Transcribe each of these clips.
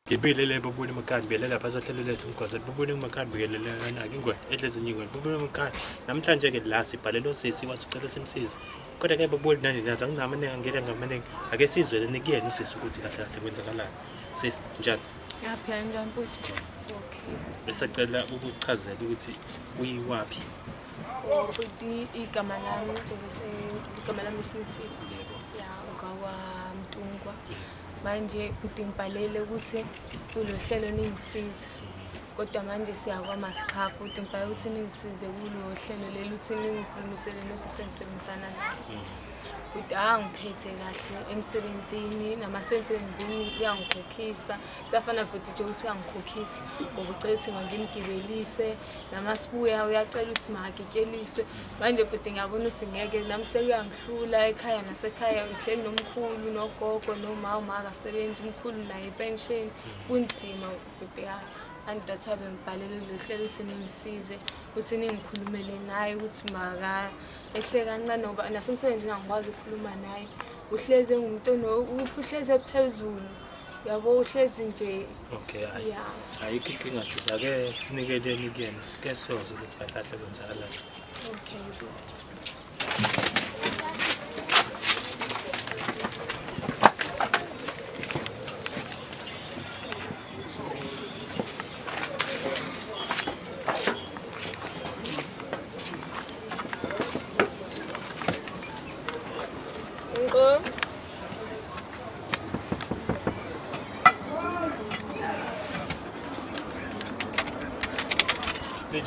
Ibelele babuni makhaya belela bazohlelo lethu umgwaqo babuni makhaya belela nake ingwe edlezinye ingwe babuni makhaya namhlanje ke la sibhalelo sisi wathi ucela simsize kodwa ke babuni nani nazi anginamaningi angele ngamaningi ake sizwe nikuyena sisi ukuthi kahle kahle kwenzakalani sisi njani yaphela njani mpusi okay besacela ukuchazela ukuthi uyiwaphi ukuthi igama lami sinisile yebo ya ukawa Mtungwa manje ukuthi ngibhalele ukuthi kulohlelo ningisiza kodwa manje siyakwa Maskhapu ukuthi ngibhalele ukuthi ningisize kulo hlelo leli ukuthi ningikhulumisele nosisebenzisana naye ukuthi angiphethe kahle emsebenzini namasebenzini uyangikhokhisa siyafana futhi nje ukuthi uyangikhokhisa ngoba ucela ukuthi ngimgibelise namasibuya uyacela ukuthi makikeliswe manje futhi ngiyabona ukuthi ngeke nami sekuyangihlula ekhaya nasekhaya ngihleli nomkhulu nogogo noma akasebenzi umkhulu naye ipension kunzima futhi angidathabe ngibhalele lohlelo ukuthi ningisize ukuthi ningikhulumele naye ukuthi ehle kancane ngoba nasemsebenzini angikwazi ukukhuluma naye uhleze ngumuntu uhleze phezulu yabo uhlezi nje okay ayikho inkinga sisa ke sinikeleni kuyena sike soze ukuthi kahle kwenzakalani okay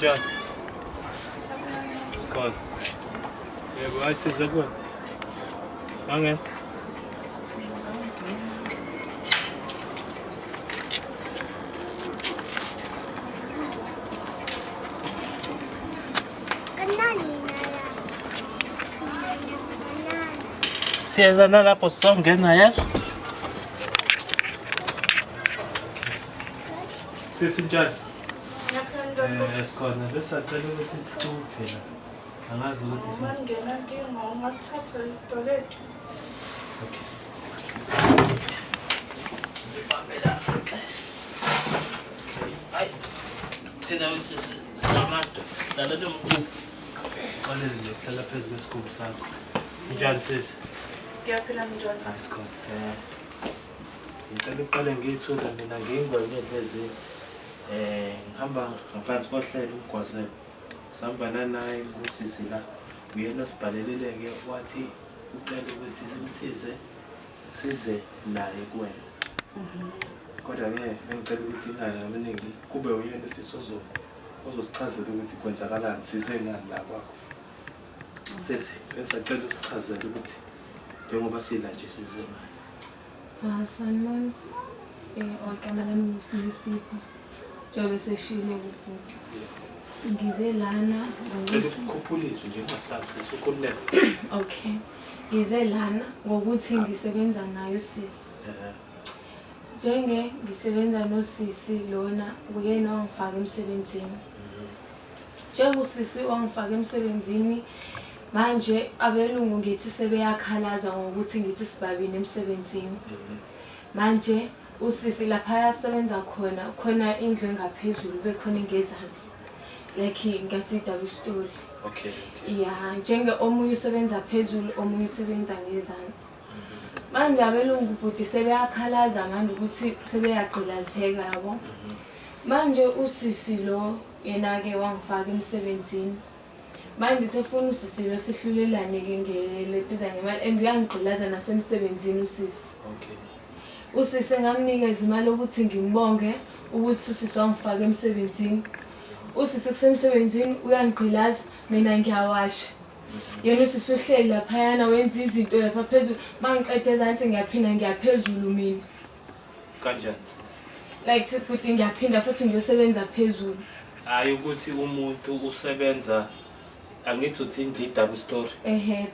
John. Scott. Yeah, but I see that one. Sangen. Siya na la po songen na yes. Si John. Sikhona besacela ukuthi sicuphe la angazi ukuthi mangena nkinga ungathatha ibhakethi okay ay thina sisamado dala lo mkhulu siqalele nje kuhlala phezu kwesigubhu sakho njani sisi ngiyaphila njani asikhona ngicela uqale ngiyithula mina ngingwenye edlezini ngihamba ngaphansi kohlelo umgwazelo sihambana naye ngusisi la uyena sibhalelele-ke wathi ucela ukuthi simsize size naye kuwena kodwa-ke engicela ukuthi ingane amaningi kube uyena sisi ozosichazela ukuthi kwenzakalani size ngani la kwakho sisi esacela usichazele ukuthi njengoba sila nje size ngani Sanibona ogama lami uSinisipho Jobe seshilo ukuthi singize lana ngokuthi ukhuphulizwe nje ungasazi ukhululeke okay ngize lana ngokuthi ngisebenza nayo sisi ngisebenza nosisi lona uyena ongifaka emsebenzini njengoba usisi wangifaka emsebenzini manje abelungu ngithi sebeyakhalaza ngokuthi ngithi sibabini emsebenzini manje usisi lapha yasebenza khona indlu engaphezulu bekhona ingezansi like ngathi double story okay yeah njenge omunye usebenza phezulu omunye usebenza ngezansi manje abelungu bhuti sebeyakhalaza manje ukuthi sebeyagqilazeka yabo manje usisi lo yena ke wangifaka emsebenzini manje sefuna usisi lo sihlulelane ke ngeletiza ngemali and uyangigqilaza nasemsebenzini usisi okay usisi ngamnikeza imali ukuthi ngimbonge ukuthi usisi wangifaka emsebenzini usisi kusemsebenzini uyangigqilaza mina ngiyawasha yena usisi uhleli lapha yana wenza izinto lapha phezulu mangiqede ezansi ngiyaphinda ngiyaphezulu mina kanjani like sekuthi ngiyaphinda futhi ngiyosebenza phezulu hayi ukuthi umuntu usebenza angithi uthi nje double story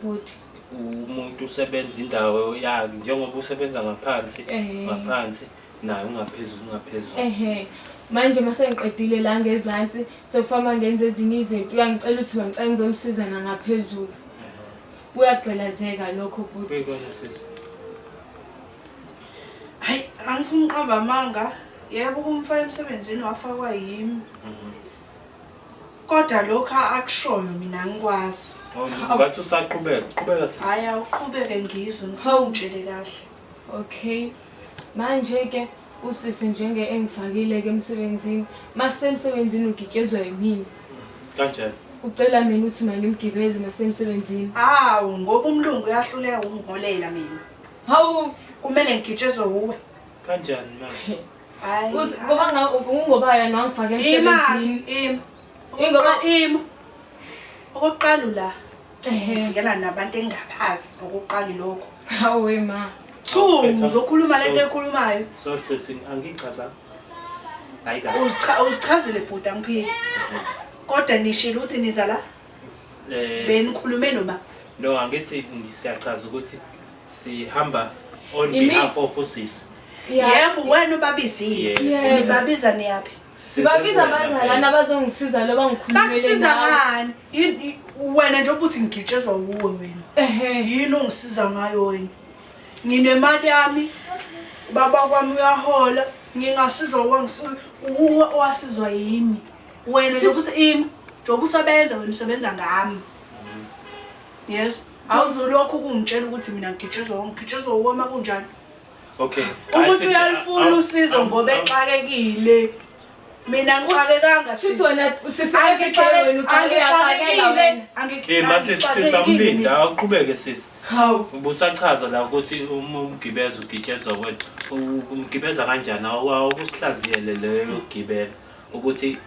but umuntu usebenza indawo yakhe njengoba usebenza ngaphansi naye ungaphezulu manje mase ngiqedile la ngezansi sokufama ngenze ezinye izinto uyangicela ukuthi ngicela ngizomsiza nangaphezulu kuyagqilazeka lokho bhuti kuyikona sisi hayi angifuni uqaba amanga Yebo kumfaka emsebenzini wafakwa yimi. Kodwa lokho akushoyo mina ngikwazi. Ngathi qhubeka sisi. Hayi awuqhubeke ngizwe ngifungitshele kahle. Okay. Manje ke usisi njenge engifakile ke emsebenzini. Masemsebenzini ugityezwa yimini. Kanjani? Ucela mina uthi mangimgibeze masemsebenzini. Hawu ngoba umlungu uyahluleka ungiholela mina. Hawu Kumele ngigitshezwe uwe. Kanjani manje? Hayi. Ngoba yena wangifaka emsebenzini. Ingoba okokuqala la. Ehe. Ngifikela nabantu engabazi okokuqala lokho. Hawe ma. 2 uzokhuluma lento ekhulumayo. So sisi angichaza. Hayi ka. Uzichazile bhuti angiphiki. Kodwa nishilo uthi niza la? Benikhulume noma? No, angithi ngisiyachaza ukuthi sihamba on behalf of usisi. Yebo wena ubabizile. Nibabiza niyapi? Sibabiza abazalana abazongisiza lo bangikhulumele Bakusiza ngani? Wena nje ubuthi ngigitshezwa uwe wena. Yini ungisiza ngayo wena? Nginemali yami. Baba kwami uyahola. Ngingasiza uwe owasizwa yimi. Wena nje usebenza wena usebenza ngami. Yes. Awuzolokho kungitshela ukuthi mina ngigitshezwa uwe makunjani. Okay. Umuntu uyalifuna usizo ngoba exakekile. Mina ngixakekanga sithi wena usisayefike wena uxakekela wena. Mase samlinda awuqhubeke sisi. Hawu. Ubusachaza la ukuthi umgibeza ugitshezwa wena. Umgibeza kanjani? Awukusihlaziyele leyo ugibela ukuthi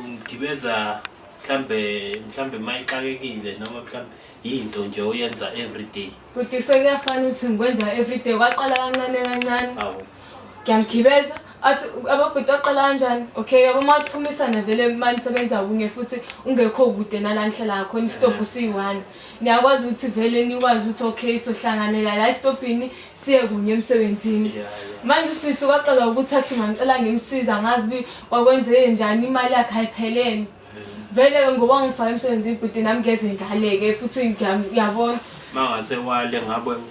umgibeza mhlambe mayixakekile noma mhlambe into nje oyenza every day. Futhi sekuyafana ukuthi ngikwenza every day waqala kancane. Hawu. Ngiyamgibeza athi ababhuti oqala kanjani? Okay, yabo mathumisana vele imali sebenza kunye futhi ungekho kude nala nihlala khona istop usi1. Niyakwazi ukuthi vele nikwazi ukuthi okay sohlanganela la istopini siye kunye emsebenzini. Manje usisi kwaqala ukuthi athi ngicela ngimsiza ngazi wakwenze njani imali yakhe ayiphelele. Vele ngoba ngifaka emsebenzini bhuti nami ngeze ngaleke futhi ngiyabona mangase wale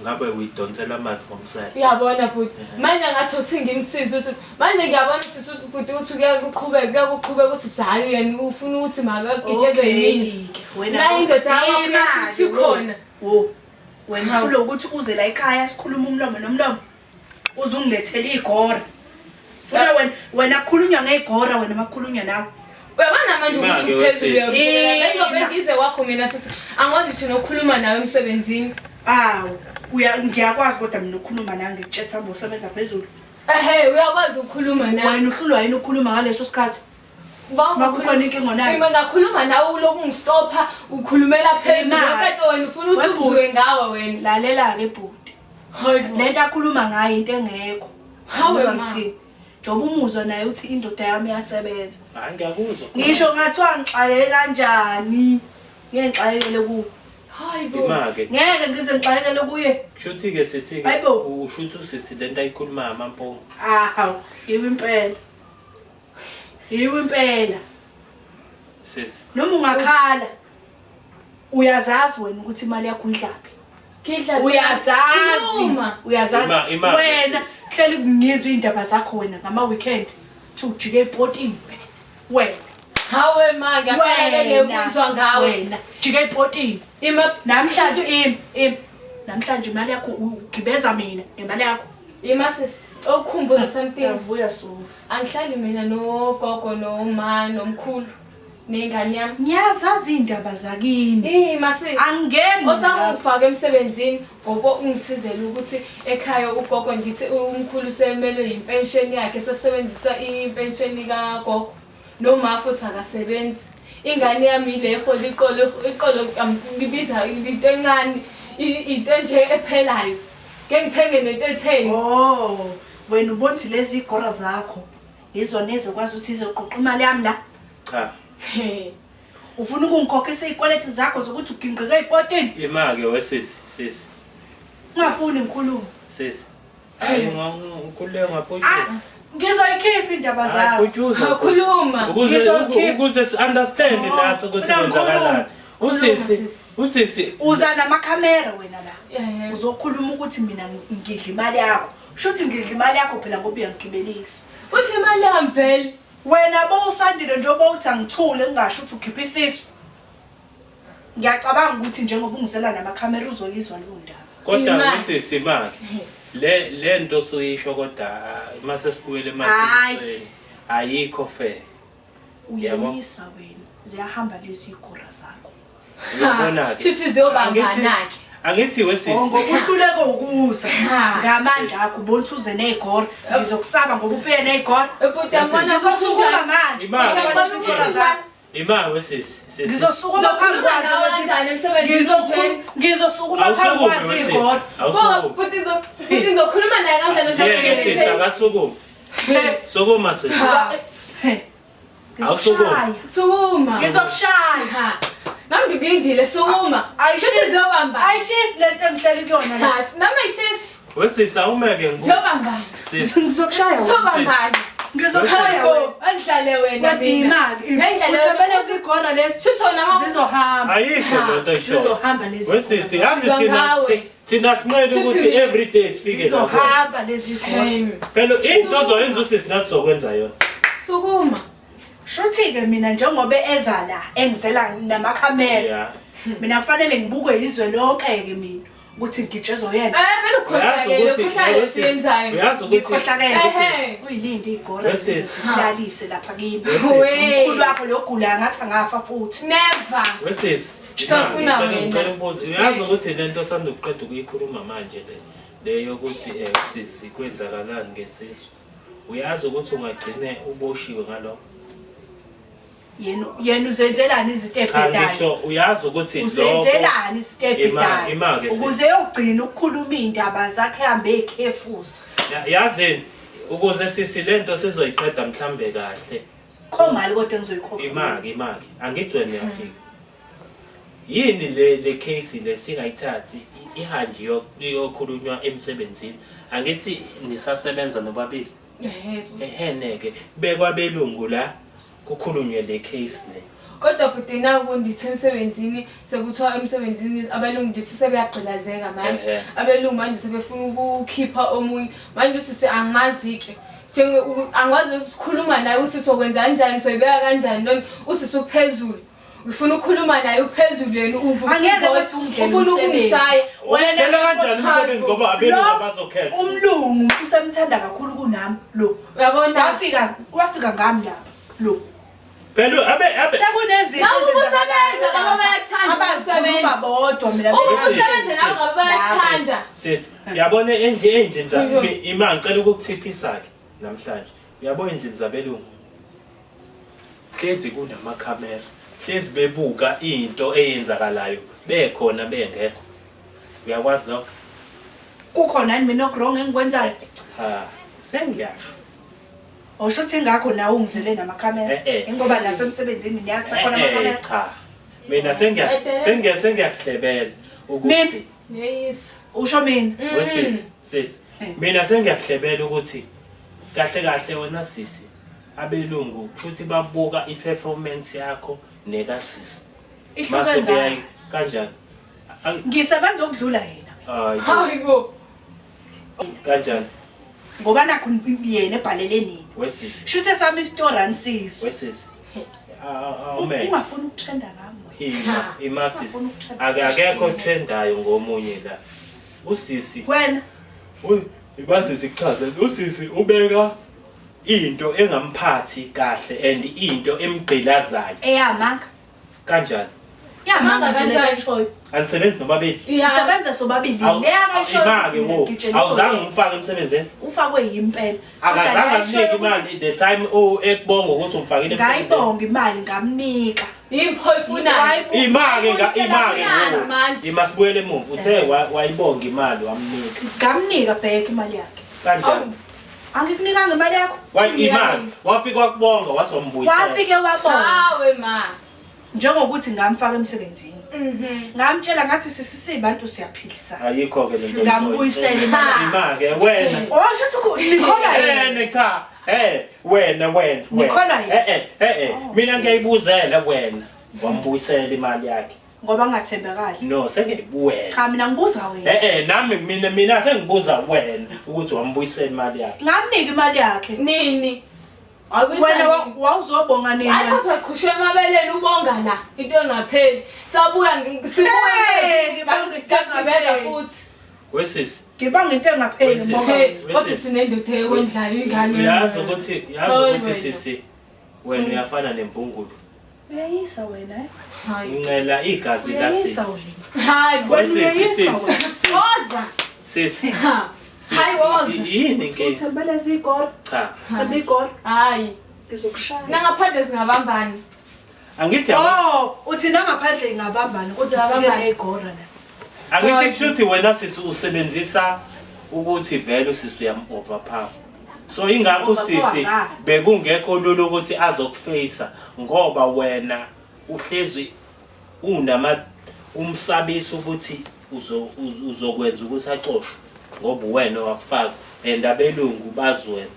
ngabe uyidonsela amazi ngomsele. Uyabona bhuti. Manje ngathi uthi ngimsiza usisi. Manje ngiyabona usisi bhuti uthi kuyakuqhubeka usisi hayi yena ufuna ukuthi makagitshezwe yimini. Wena indoda yakho ukhona. Wena ufuna ukuthi uze la ekhaya sikhuluma umlomo nomlomo. Uzungilethela igora. Funa wena khulunywa ngegora wena makhulunywa nawe. Uyabona manje ukuthi uphezulu uyabona. Bengize wakho mina sisi. Angothi ngisho nokhuluma nawe emsebenzini. Ngiyakwazi kodwa mina ukukhuluma nawe ngichetha mbo usebenza phezulu. Uyakwazi ukukhuluma nawe. Wena uhlulwa yini ukukhuluma ngaleso sikhathi? Makukhona inkinga nayo. Mina ngakhuluma nawe uloku ngistopha ukhulumela phezulu. Kodwa wena ufuna ukuthi uzwe ngawe wena. Lalela ke bhuti. Lento akhuluma ngayo into engekho. Hawe ngithini? Njoba umuzwa naye uthi indoda yami iyasebenza. Hayi ngiyakuzwa. Ngisho ngathiwa ngixakeke kanjani. Ngiyengixakekele kuwe. Hayibo. Ngeke ngize ngixakekele kuye. Shuthi ke sisi ushuthi usisi lento ayikhuluma amampongo. Hawu, yiwe impela. Sisi. Noma ungakhala uyazazi wena ukuthi imali yakho idlaphi. Uyazazi wena hleli ngizwe indaba zakho wena ngama weekend ujike epotini wena. Hawe ma ngiyakele ukuzwa ngawe wena jike epotini namhlanje namhlanje imali yakho ugibeza mina ngemali yakho. Sisi okukhumbuza something. Uyavuya Sofu. Angihlali mina nogogo noma nomkhulu nengane yami. Ngiyazazi indaba zakini. Sisi. Angeni. Osangifaka emsebenzini ngoba ungisizele ukuthi ekhaya ugogo ngithi umkhulu semele impension yakhe sesebenzisa impension kagogo. Noma futhi akasebenzi. Ingane yami le iqolo ngibiza into encane into nje ephelayo. Ngengithenge nento e10. Wena ubonthi lezi igora zakho izona ezokwazi ukuthi izoqoqa imali yami la. Cha. Ufuna ukungikhokhisa izikweletu zakho zokuthi uginqike ezipotini? Imake wesisi. Ungafuni ngikhuluma. Sisi. Hayi ngikhulule ngaphothisa. Ngizoyikhipha indaba zakho. Khuluma. Ukuze understand nathi ukuthi kwenzakalani. Usisi uza namakhamera wena la. Uzokhuluma ukuthi mina ngidla imali yakho. Shuthi ngidla imali yakho phela ngoba uyangigibelisa. Uthi imali yami vele. Wena bowusandile njengoba uthi angithule ngingasho ukuthi ukhipha isisu. Ngiyacabanga ukuthi njengoba ungizela namakhamera uzoyizwa leyo ndaba. Kodwa usisi maki. Le nto suyisho kodwa mase sibuyele emaqiniqweni ayikho fair. Uyayisa wena. Ziyahamba lezi igora zakho. Uyabona ke. Sithi ziyobambana ke. Angithi wesisi. Ngokuhluleka ukuza. Ngamandla akho ubona uze nezigora. Ngizokusaba ngoba ufike nezigora. Ebhuti ngifuna Ngizosukuma manje. Ima wesisi. Ngizosukuma phambi kwazo. Ngizosukuma phambi kwazo igora. Bhuti ngizokhuluma naye kanjani Ngeke akasukuma. Sukuma sisi. Ngizosukuma. Sukuma. Ngizokushaya. Nami ngilindile sukuma. Ayishizobamba. Ayishisi lento engihleli kuyona la. Nami ayishisi. Wesisi awumeke nguwe. Zobamba. Sisi. Ngizokushaya. Zobamba. Ngizokushaya wena. Andlale wena mina. Uthembele izigora lezi. Shuthona mama. Zizohamba. Ayikho lento isho. Zizohamba lezi. Wesisi yazi thina sinqele ukuthi every day sifike lapho. Zizohamba lezi zigora. Phela into ozoyenza usisi nathi sokwenza yona. Sukuma. Shuthi ke mina njengoba eza la engizela namakhamera. Mina kufanele ngibukwe izwe lonke ke mina ukuthi ngijezwe yena. Vele ukhohlakele siyenzayo. Uyazi ukuthi Ukhohlakele. Uyilinde igora silalise lapha kimi. Umkhulu wakho logula ngathi angafa futhi. Never. Wesisi. Sifuna ngicela umbuzo. Uyazi ukuthi lento sanda ukuqeda ukuyikhuluma manje le yokuthi sisi kwenzakalani ngesisu. Uyazi ukuthi ungagcine uboshiwe ngalokho. Yena uzenzelani izinto ebhedayo? Ngisho uyazi ukuthi uzenzelani izinto ebhedayo? Ukuze uyogcina ukukhuluma indaba zakhe hambe ekhefusa. Yazini ukuze sisi lento sizoyiqeda mhlambe kahle. Khomali kodwa ngizoyikhokha. Imaki angijwene yaphika. Yini le case lesingayithathi ihanje yokhulunywa emsebenzini. Angithi nisasebenza nobabili. Neke bekwabelungu la kukhulunywe le case le. Kodwa bhuti naku ndithi emsebenzini sekuthiwa emsebenzini abelungu ndithi sebeyagqilazeka manje. Abelungu manje sebefuna ukukhipha omunye. Manje usisi angazike. Angwazi ukukhuluma naye usisi okwenza kanjani soyibeka kanjani lona usisi uphezulu. Ufuna ukukhuluma naye uphezulu yena uvuka. Ufuna ukumshaya. Wena kanjani umsebenzi ngoba abelungu abazokhetha. Umlungu usemthanda kakhulu kunami lo. Uyabona wafika ngami lapha lo. Phela abe sekunezinto ezenzakaleza ngoba bayakuthanda abasebenza bodwa mina usebenza nabo bayakuthanda. Sis yabona endlini zabe ima ngicela ukukuthiphisa ke namhlanje. Uyabona endlini zabelungu. Hlezi kunamakhamera. Hlezi bebuka into eyenzakalayo bekhona bengekho. Uyakwazi lokho? Kukhona yini mina okurong engikwenzayo? Sengiyasho. Osho ukuthi ngakho nawe ungizele namakhamera. Ngoba la semsebenzini niyazi khona amakhamera. Cha. Mina sengiyakuhlebela ukuthi yes. Usho mina? Sis. Mina sengiyakuhlebela ukuthi kahle wena sisi abelungu kushuthi babuka iperformance yakho nekasisi. Mase beyayi kanjani? Ngisebenza ukudlula yena. Hayibo. Kanjani? Ngoba nakho yena ebhalele nini? Wesisi. Shuthe sami store ansisi. Wesisi. Ungafuna ukutrenda ngami. Imasisi. Akekho trendayo ngomunye la. Usisi. Wena. Ibasisi kuchazela usisi ubeka into engamphathi kahle and into emgqilazayo. Eyamanga. Kanjani? Yamanga kanjani? Anisebenza nobabili. Sisebenza sobabili. Leya kasho. Awuzange umfake emsebenzini? Ufakwe yimpela. Akazange akunike imali the time ekubonga ukuthi umfakile emsebenzini. Ngayibonga imali ngamnika. Yipho ifunayo. Imali imasibuyele emuva. Uthe wayibonga imali wamnika. Ngamnika bheka imali yakhe. Kanjani? Angikunika ngemali yakho. Imali wafika wakubonga wasombuyisela. Wafike wabonga. Hawe ma. Njengokuthi ngamfaka emsebenzini. Ngamtshela ngathi sisibantu siyaphilisa. Ayikho ke lento. Ngambuyisela imali ke wena. Osho ukuthi nikhola yena cha. Wena. Nikhola yena. Mina ngiyayibuzela wena. Wambuyisela imali yakhe. Ngoba ngingathembekali. No, sengiyibuwena. Cha mina ngibuza wena. Nami mina sengibuza wena ukuthi wambuyisela imali yakhe. Ngamnika imali yakhe. Nini? Wena wawuzobonga nini? Ayisazaqhushwe emabeleni ubonga la into engapheli. Sabuya ngibeza futhi. Wesisi. Ngibanga into engapheli ngoba kodwa sinendoda ewendlayo ingane. Uyazi ukuthi sisi wena uyafana nempungulu. Uyayisa wena Hayi. Incela igazi la sisi. Uyayisa wena. Hayi, Wena uyayisa wena. woza. Sisi. Hayi woza. Yini ke? Uthembele zigoro. Cha. Themba igoro. Hayi. Ngizokushaya. Nangaphandle singabambani. Angithi uthi nangaphandle ingabambani kodwa ufike negoro la. angithi kushuthi wena sisi usebenzisa ukuthi vele sisi uyam-overpower. So ingakho sisi bekungekho lulu ukuthi azokufeyisa ngoba wena uhlezi umsabisi ukuthi uzokwenza ukuthi axoshwe ngoba wena wakufaka and abelungu bazwena.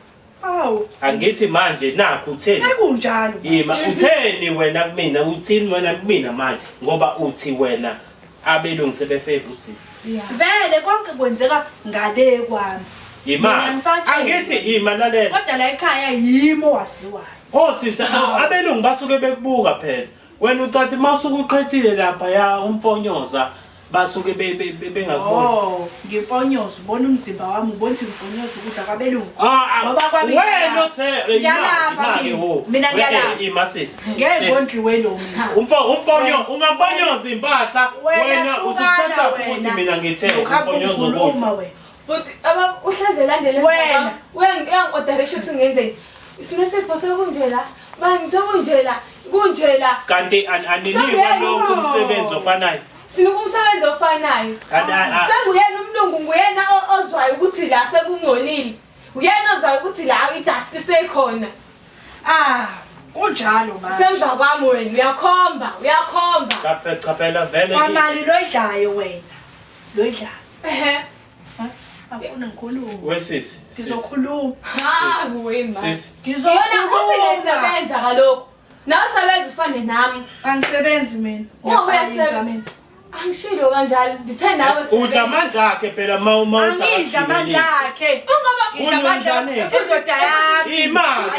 Awu. Angithi manje nakho utheni? Sekunjalo. Yima utheni wena kumina uthini wena kumina manje ngoba uthi wena abelungu sebefeva usisi. Vele konke kwenzeka ngale kwami. Yima angithi yima lalela. Kodwa la ekhaya yimo wasiwayo. Sisi abelungu basuke bekubuka phela. Wena ucathi mawusuke uqhethile lapha ya umfonyoza basuke bengakubona. Ngimfonyoza ubona umzimba wami ubona ukuthi ngimfonyoza ukudla kabelungu. Ngoba kwabi wena uthe yalapha mina ngiyalapha. Imasisi. Ngeke ngondliwe lo mina. Ungamfonyoza impahla wena usuthatha ukuthi mina ngithe umfonyoza ukudla. But uhleze landele wena uyangi-orderisha usingenzeni. Sinesipho sekunjela manje kunjela kanti aniniwe lonke umsebenzi ofanayo. Sinukumsebenzi ofanayo. Senguyena umlungu nguyena ozwayo ukuthi la sekungcolile. Uyena ozwayo ukuthi la idust sekhona. Kunjalo manje. Semva kwami wena uyakhomba. Cha phela vele. Kwamali loidlayo wena. Loidlayo. Afuna ngikhulume. Wesisi. Ngizokhuluma. Wema. Ngizokuyona uthi ngisebenza kaloko. Nawe usebenza ufane nami. Angisebenzi mina. Uyasebenza mina. Angishilo kanjalo. Ngithe nawe udla amandla akhe phela mawuza angidla amandla akhe. Ngidla amandla indoda yami. Imali.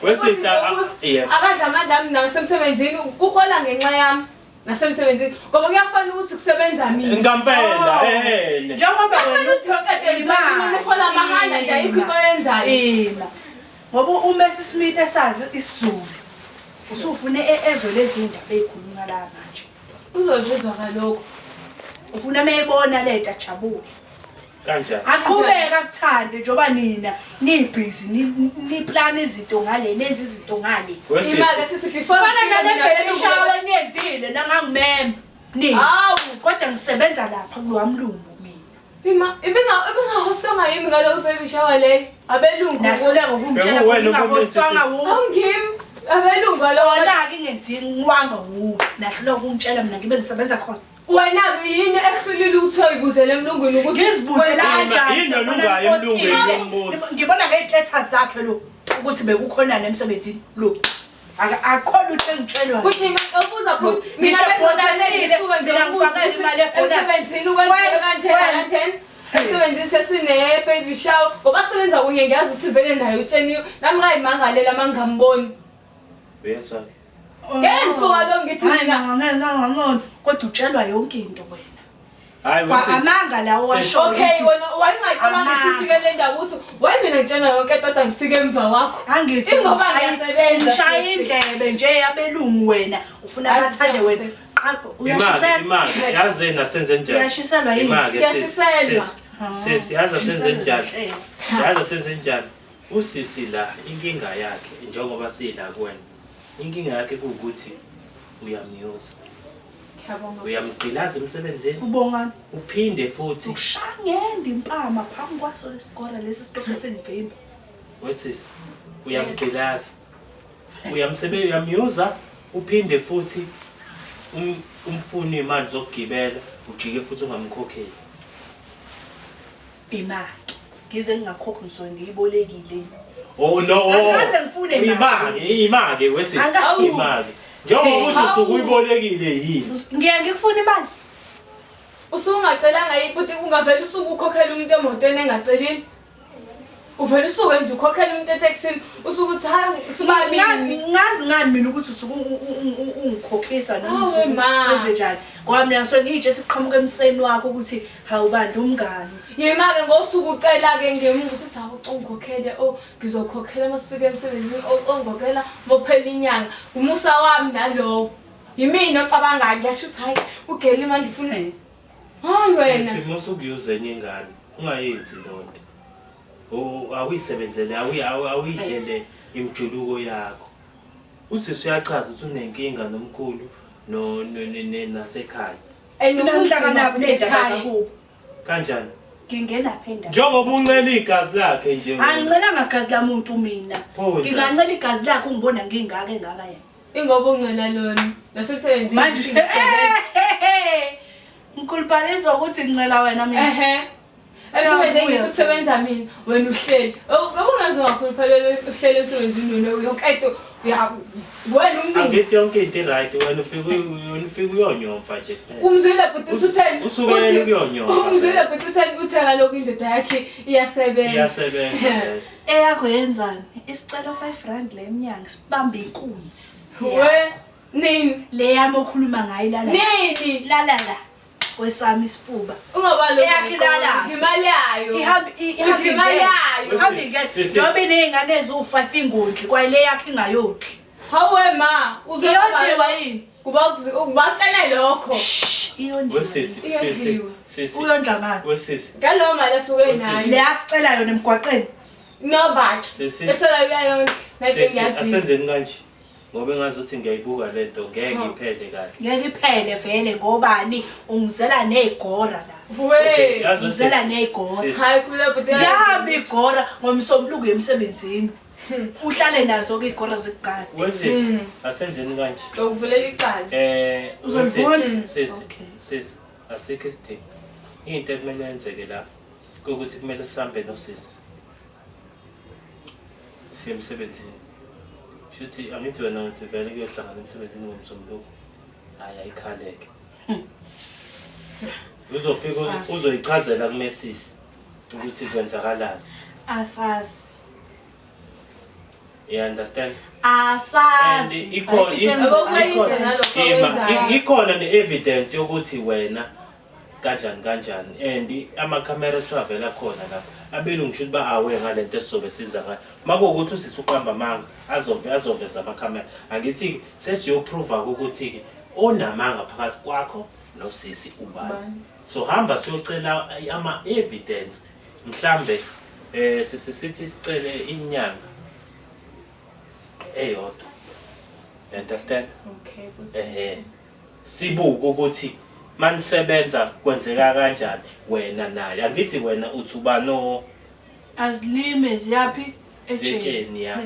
Wesisi akadla amandla ami nawe semsebenzini uhola ngenxa yami. Nasemsebenzini ngoba kuyafana ukuthi kusebenza mina ngampela njengoba wena uthi wonke imali uhola amahhala nje ayikho into yenzayo ngoba uMessi Smith esazi isiZulu usufune ezwe lezi ndaba ezikhulunywa la manje uzozizwa kaloko ufuna mayibona lento ajabule kanjani aqhubeka kuthande njoba nina nibhizi niplan izinto ngale nenza izinto ngale imali sesibefore fana nale shower niyenzile nangangimema ni kodwa ngisebenza lapha kulwamlungu mina ibingahostanga yimi ngalo baby shower le abelungu nahluleka ukungitshela ngingahostanga awungimi abelungu lona ke ngenzi ngiwanga nahluleka ukungitshela mina ngibe ngisebenza khona wena yini ehlulile uthoyi kuzele emlungwini ukuthi ngizibuzela kanjani yini olungayo emlungwini yombuzo ngibona ngey'tetha zakhe lo ukuthi bekukhonana emsebenzini lo akukho lutho engitshelwayo ukuthi ubuza futhi mina bengibonasile mina ngifakela imali yebonus emsebenzini ukwenze kanjani emsebenzini sesine baby shower ngoba sebenza kunye ngiyazi ukuthi vele naye utsheniwe nami ngayimangalela mangamboni uyezwa ngensuka lo ngithi mina kodwa utshelwa yonke into wena hayi amanga lawo washo okay wena wayengayicabanga sisikele ndaba ukuthi waye mina ngitshena yonke kodwa ngifike emva wakho angithi ngoba ngiyasebenza ngishaya indlebe nje yabelungu wena ufuna bathande wena imali yazi nasenze njani uyashiselwa yini uyashiselwa sesi yazi senze njani usisi la inkinga yakhe njengoba sila kuwena inkinga yakhe ukuthi uyamnyuza uyamgqilaza emsebenzini ubongani uphinde futhi ushangenda impama phambi kwaso lesikole lesi sitokhe senivimba wesisi uyamgqilaza uyamnyuza uphinde futhi umfuni imali zokugibela ujike futhi ungamkhokheli imali ngize ngingakhokhi ngisona ngiyibolekile no angaze ngifune imali wesisi imali njengoba uthi usukuyibolekile yini ngiye ngikufuna imali usungacelanga yiputi kungavela usukukhokhela umuntu emotweni engacelile uvela usuke nje ukhokhela umuntu eTaxini usuke uthi hayi sibabili ngazi ngani mina ukuthi usuke ungikhokhisa noma Hawe ma. wenze njani ngoba mina ngisuke ngiyitshethi kuqhamuka emseni wakho ukuthi hawubandla umngani yima-ke ngosuku ucela-ke ngemuva usithi ungikhokhele ngizokhokhela uma sifike emsebenzini ongokhela uma kuphela inyanga umusa wami nalowo yimina ocabangayo ngiyasho ukuthi hayi ugeli manje ufuna hayi wena Simo sokuyuza enye ingane ungayenzi lonto. Awuyisebenzele awuyidlele imjuluko yakho. Usisi uyachaza ukuthi unenkinga nomkhulu nasekhaya. namhlangana nendaba zakubo Kanjani? ngingena phenda Njengoba uncela igazi lakhe nje. angicelanga igazi lamuntu mina Pho, ngingancela igazi lakhe ungibona ngingaka engaka yena ingoba ungcela lona nasemsebenzini manje ngikhuluphalisa ukuthi ngincela wena mina emsebenzini ngithi usebenza mina wena uhleli ungaze ungakhuluphalele uhleli emsebenzini yonke into wena umndeni Angithi yonke into right wena ufike uyonyomfa nje. umzwile but utheni Usukele ukuyonyomfa. umzwile but utheni uthenga lokho indoda yakhe iyasebenza Iyasebenza. eyakho yenzani isicelo 5 rand lemnyanga sibambe inkunzi we nini le yami okhuluma ngayo lala nini lala kwesami isifuba ungabalo Eyakhe ilala. imali yayo imali yayo ihambi ke njobe nezingane ezu5 ingondli kwale yakhe ingayodli hawe ma iyodliwa yini kubatshele lokho iyondliwa Sisi. uyondla ngani Wesisi. ngalowo mali asuke nayo le asicela yona emgwaqeni nobaki Sisi. esela uyayonke nake ngiyazi Asenzeni kanje. Ngoba engazuthi ngiyayibuka lento ngeke iphele kahle. ngeke iphele vele ngobani ungizela negora la we ngizela negora hayi kule but zihamba igora ngomsombuluko emsebenzini uhlale nazo ke igora zekugada Wesisi. Asenzeni kanje. ukuvulela icala Uzolivula? Sisi. Okay. Sisi. Asikho isidingo. Into ekumele yenzeke la ukuthi kumele sihambe nosisi. Siyemsebenzini. Shuthi angithi wena uthi vele kuyohlangana emsebenzini ngomsombuluko. Hayi ayikhaleke. Uzofika uzoyichazela kumesisi ukuthi kwenzakalani. asazi You understand? asazi Ikhona ne-evidence yokuthi wena kanjani and ama-camera travel akhona lapha abelungu ngisho ukuthi ba-aware ngalento esizobe siza ngayo makuwukuthi usisi ukuhamba amanga azoveza ama-camera angithi-ke sesiyoprova-ke ukuthi-ke onamanga phakathi kwakho nosisi ubani so hamba siyocela ama-evidence mhlambe sisithi sicele inyanga eyodwa understand okay sibuke ukuthi manisebenza kwenzeka kanjani wena naye angithi wena uthi ubano azilime ziyaphi ejeni zetsheni ya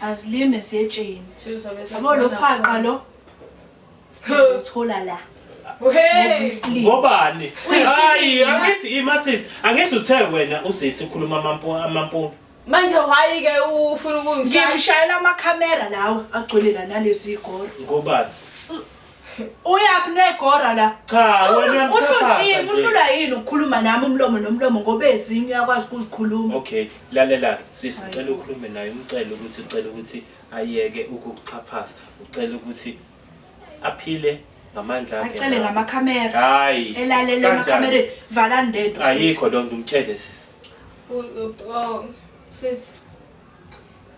azilime ziyetsheni sizobe yabo lo phaqa lo uthola la hey ngobani hayi angithi imasisi angithi uthe wena usisi ukhuluma amampunga manje why ke ufuna ukungishaya ngimshayela amakhamera lawo agcwelela nalezi igora ngobani uyaphi negora la cha wena uhlula yini ukukhuluma nami umlomo nomlomo ngoba ezinye uyakwazi ukuzikhuluma okay lalela sisi cela ukhulume naye umcela ukuthi ayeke ukukuxhaphaza ucela ukuthi aphile ngamandla akhe acele ngamakhamera hayi elalele amakhamera vala ndendo ayikho lonto umtshele sisi sis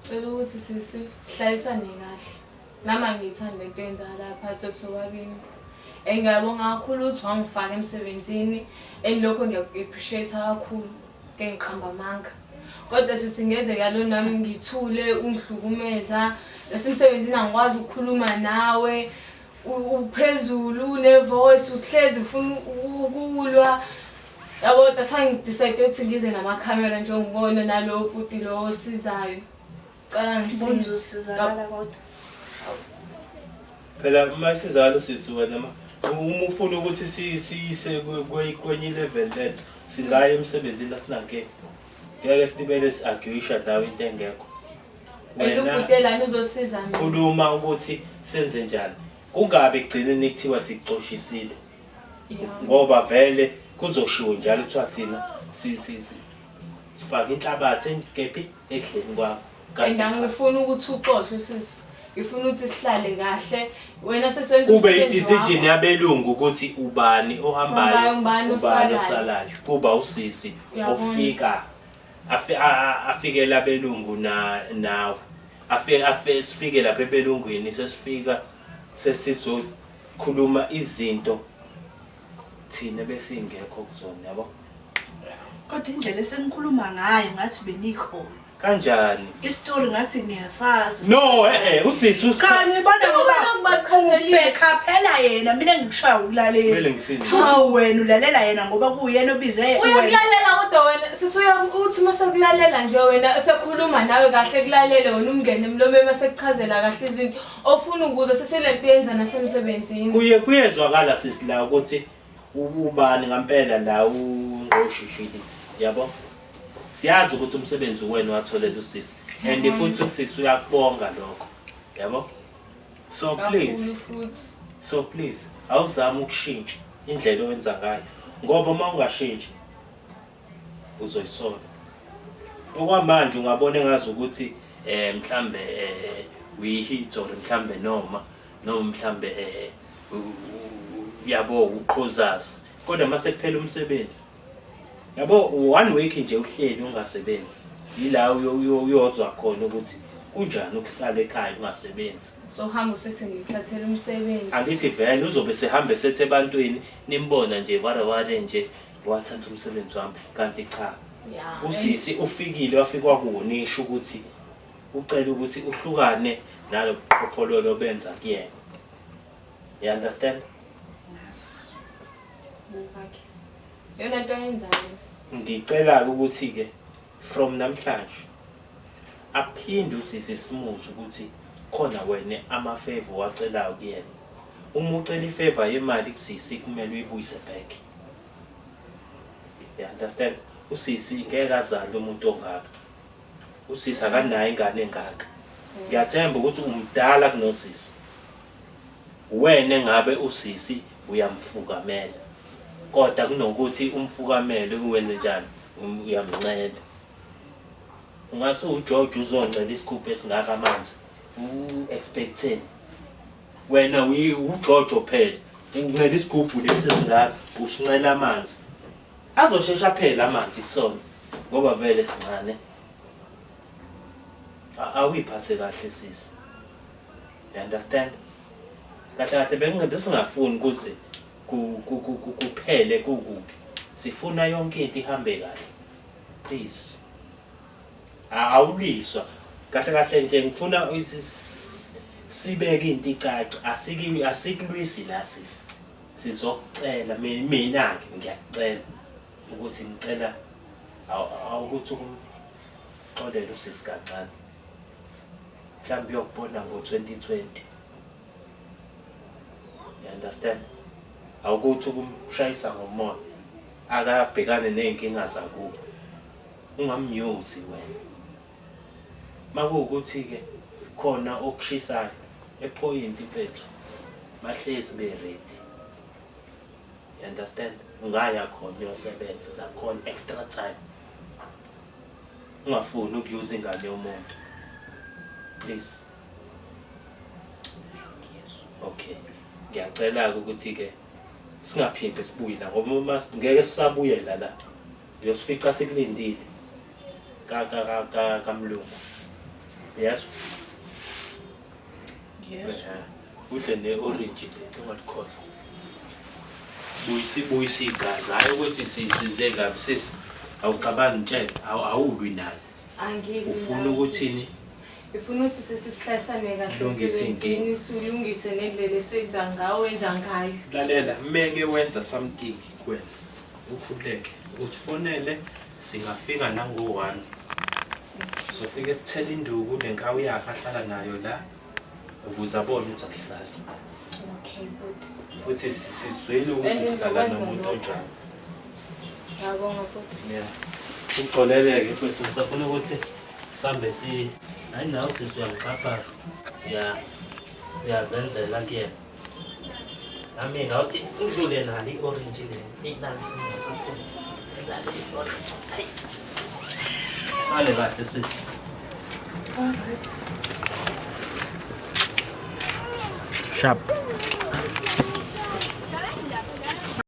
cela ukuthi sihlalisane kahle nama ngithanda into eyenzakala phakathi sobabini engiyabonga kakhulu ukuthi wangifaka emsebenzini elokho ngiyaku-appreciate kakhulu ke ngiqhamba amanga kodwa sisingeze kalo nami ngithule ungihlukumeza nasemsebenzini angikwazi ukukhuluma nawe uphezulu une-voice usihlezi ufuna ukulwa yabo kodwa sangidecide ukuthi ngize namakhamera njengobona nalowo bhuti lo osizayo cala ngisiza phela masizalo sisi wena uma ufuna ukuthi siyise kwenye level lento singaya emsebenzini lasinake ngeke sibele si-arguisha ndawo into engekho elubhutelani uzosiza mina khuluma ukuthi senze njani kungabe kugcineni kuthiwa sikuxoshisile ngoba vele kuzoshiwo njalo kuthiwa thina sifake inhlabathi kephi ekudleni kwakho. And angifuni ukuthi uqoshwe sisi. Ngifuna ukuthi sihlale kahle. Wena sesiwenza kube i-decision yabelungu ukuthi ubani ohambayo ubani osalayo. Kuba usisi ofika afike labelungu nawe. Afike sifike lapha ebelungwini sesifika sesizokhuluma izinto thina bese ingekho kuzona yabo. Kodwa indlela esenikhuluma ngayo ngathi benikhona. Kanjani? Istory ngathi niyasazi. No, usisi Cha ngibona ngoba ubheka phela yena mina ngikushaya ukulalela. Futhi wena ulalela yena ngoba kuyena obize wena. Uyakulalela kodwa wena sisuya uthi mase kulalela nje wena sekhuluma nawe kahle kulalele wena umngene emlomeni mase kuchazela kahle izinto ofuna ukuzo seselento yenza nasemsebenzini. Kuyezwakala sisi la ukuthi ubani ngempela la ungqoshishilisi yabo. Siyazi ukuthi umsebenzi wena watholela usisi and futhi usisi uyakubonga lokho yabo. So please awuzama ukushintsha indlela owenza ngayo ngoba uma ungashintsha uzoyisola. Okwamanje ungabona engazi ukuthi mhlambe uyihit or mhlambe noma mhlambe yabo uqhozazi kodwa mase kuphela umsebenzi yabo 1 week nje uhleli ungasebenzi yila uyozwa khona ukuthi kunjani ukuhlala ekhaya ungasebenzi. So hamba usese ngithathela umsebenzi. Angithi vele uzobe sehambe sethe ebantwini nimbona nje wale nje wathatha umsebenzi wami kanti cha. Usisi ufikile wafika kuwona isho ukuthi ucela ukuthi uhlukane nalo qophololo benza kuyena. You understand? Yes. Okay. Yona into yenzayo. Ngicela ukuthi ke from namhlanje aphinde usisi simuze ukuthi khona wena ama favor wacelayo kuyena. Uma ucela ifavor yemali kusisi kumele uyibuyise back. You understand? Usisi ngeke azale umuntu ongaka. Usisi akanayo ingane engaka. Ngiyathemba ukuthi umdala kunosisi. Wena ngabe usisi uyamfukamela. Kodwa kunokuthi umfukamele uwenze njani uyamncela. Ungathi uJojo uzoncela isigubhu esingaka amanzi expecting wena uJojo phela uncela isigubhu lesi esingaka usincela amanzi azoshesha phela amanzi kusona ngoba vele sincane. Awuyiphathe kahle sisi. You understand? Kahle bengicela singafuni kuze kuphele kukubi. Sifuna yonke into ihambe kahle. Please. Awuliswa. Kahle nje ngifuna sibeke into icaca. Asikulwisi la sisi. Sizocela mina ke ngiyakucela ukuthi ngicela awukuthi ukumxolela usisi kancane. Mhlawumbe uyokubona ngo2020. You understand? Awukuthi ukumshayisa ngomoya akabhekane nezinkinga zakubo. Ungamnyuzi wena. Makuwukuthi ke khona okushisayo epoint impethu mahlezi be ready. You understand? Ungaya khona uyosebenza la khona extra time. Ungafuni ukuyuza ingane yomuntu. Please. Okay. Ngiyacela ukuthi ke singaphinde sibuye la ngoba uma ngeke sisabuyela la. Uyosifica sikulindile. Kamlungu. Yes. Yes. Udle ne-orange le ungalikhohlwa. Buyisi igazi hayi ukuthi size kabi sisi. Awucabangi ntshela awulwi nayo. Angibi. Ufuna ukuthini? Ifuna ukuthi sesihlayisane kahle umsebenzini silungise nendlela esenza ngayo wenza ngayo. Lalela meke wenza something kuwena. Ukhuleke usifonele singafika nango1. Sofike sithela induku nenkawu yakhe ahlala nayo la ukuze abone ukuthi akuhlala. Okay, good. Futhi sizwele ukuthi uhlala nomuntu onjani. Ngiyabonga futhi. Yeah. Uxoleleke futhi sifuna ukuthi sambe hayi nawe sisi uyangixhaphaza. Uyazenzela kuyena. Nami ngawuthi udlule nali i-orange le. Inansi ngasakhona. Enza le orange. Sale kahle sisi. Alright. Sharp.